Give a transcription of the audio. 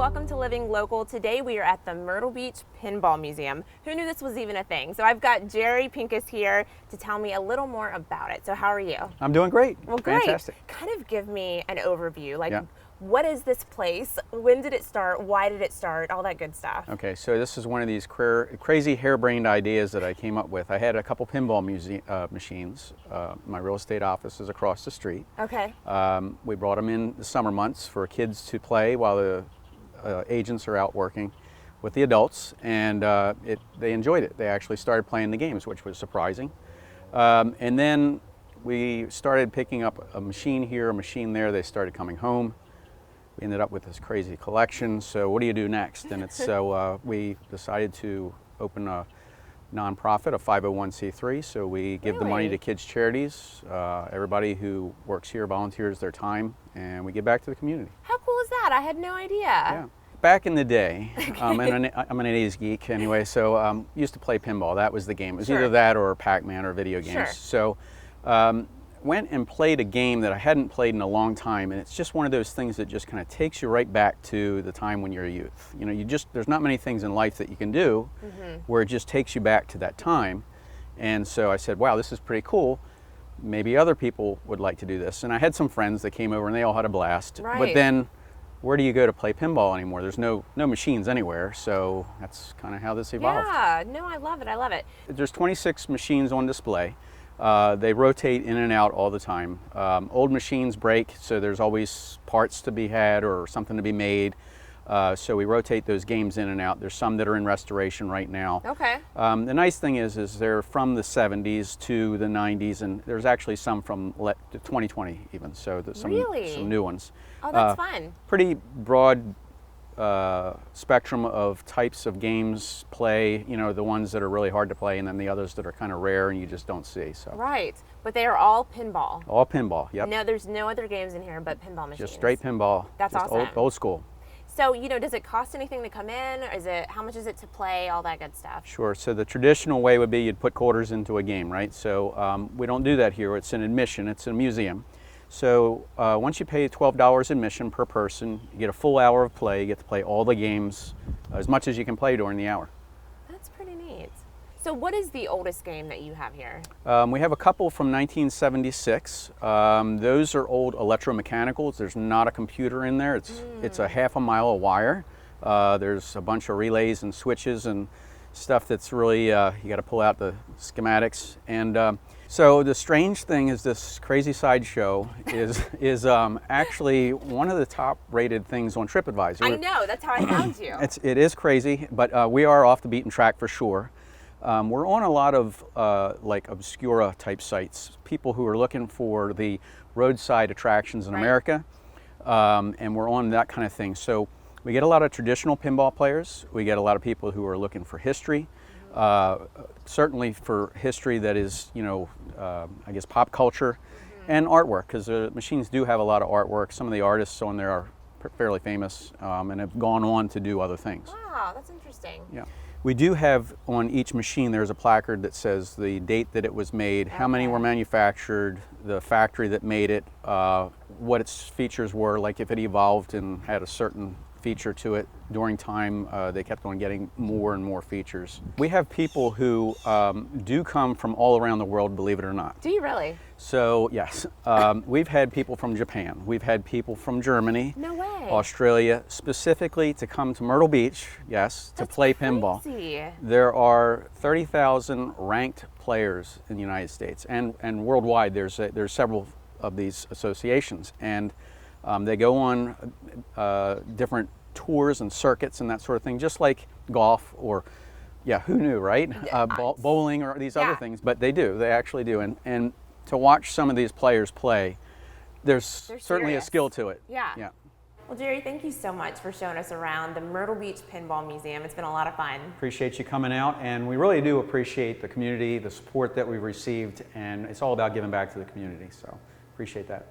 welcome to Living Local. Today we are at the Myrtle Beach Pinball Museum. Who knew this was even a thing? So I've got Jerry Pincus here to tell me a little more about it. So how are you? I'm doing great. Well, great. Fantastic. Kind of give me an overview. What is this place? When did it start? Why did it start? All that good stuff. Okay, so this is one of these crazy harebrained ideas that I came up with. I had a couple pinball machines. My real estate office is across the street. Okay. We brought them in the summer months for kids to play while the agents are out working with the adults, and they enjoyed it. They actually started playing the games, which was surprising. And then we started picking up a machine here, a machine there. They started coming home. We ended up with this crazy collection. So what do you do next? And so we decided to open a nonprofit, a 501c3. So we give the money to kids' charities. Everybody who works here volunteers their time, and we give back to the community. How cool is that? I had no idea. Yeah. Back in the day, I'm an 80s geek anyway, so used to play pinball. That was the game. It was either that or Pac-Man or video games. Sure. So went and played a game that I hadn't played in a long time, and it's just one of those things that just kind of takes you right back to the time when you're a youth. You know, there's not many things in life that you can do where it just takes you back to that time. And so I said, wow, this is pretty cool. Maybe other people would like to do this. And I had some friends that came over and they all had a blast. Right. But then where do you go to play pinball anymore? There's no machines anywhere, so that's kind of how this evolved. Yeah, no, I love it. I love it. There's 26 machines on display. They rotate in and out all the time. Old machines break, so there's always parts to be had or something to be made. So we rotate those games in and out. There's some that are in restoration right now. Okay. The nice thing is they're from the 70s to the 90s, and there's actually some from 2020 even. So there's some new ones. Oh, that's fun. Pretty broad spectrum of types of games play, you know, the ones that are really hard to play and then the others that are kind of rare and you just don't see. So Right, but they are all pinball. All pinball, yep. No, there's no other games in here but pinball machines. Just straight pinball. That's just awesome. Old school. So, you know, does it cost anything to come in? Or how much is it to play? All that good stuff. Sure. So the traditional way would be you'd put quarters into a game, right? So we don't do that here. It's an admission. It's a museum. So once you pay $12 admission per person, you get a full hour of play. You get to play all the games, as much as you can play during the hour. That's pretty neat. So what is the oldest game that you have here? We have a couple from 1976. Those are old electromechanicals. There's not a computer in there. It's a half a mile of wire. There's a bunch of relays and switches and stuff that's really, you got to pull out the schematics. And so the strange thing is this crazy sideshow is actually one of the top rated things on TripAdvisor. I know, that's how I found you. It is crazy, but we are off the beaten track for sure. We're on a lot of like Obscura type sites, people who are looking for the roadside attractions in America, and we're on that kind of thing. So we get a lot of traditional pinball players. We get a lot of people who are looking for history, certainly for history that is, you know, I guess pop culture and artwork, because the machines do have a lot of artwork. Some of the artists on there are fairly famous and have gone on to do other things. Wow, that's interesting. Yeah. We do have on each machine, there's a placard that says the date that it was made, how many were manufactured, the factory that made it, what its features were, like if it evolved and had a certain feature to it during time, they kept on getting more and more features. We have people who do come from all around the world, believe it or not. Do you really? So yes, we've had people from Japan, we've had people from Germany, No way. Australia, specifically to come to Myrtle Beach, yes, to play pinball. There are 30,000 ranked players in the United States, and worldwide there's several of these associations, and they go on different tours and circuits and that sort of thing, just like golf or, yeah, who knew, right? Bowling or these other things, but they actually do. And to watch some of these players play, there's certainly a skill to it. Yeah. Well, Jerry, thank you so much for showing us around the Myrtle Beach Pinball Museum. It's been a lot of fun. Appreciate you coming out, and we really do appreciate the community, the support that we've received, and it's all about giving back to the community, so appreciate that.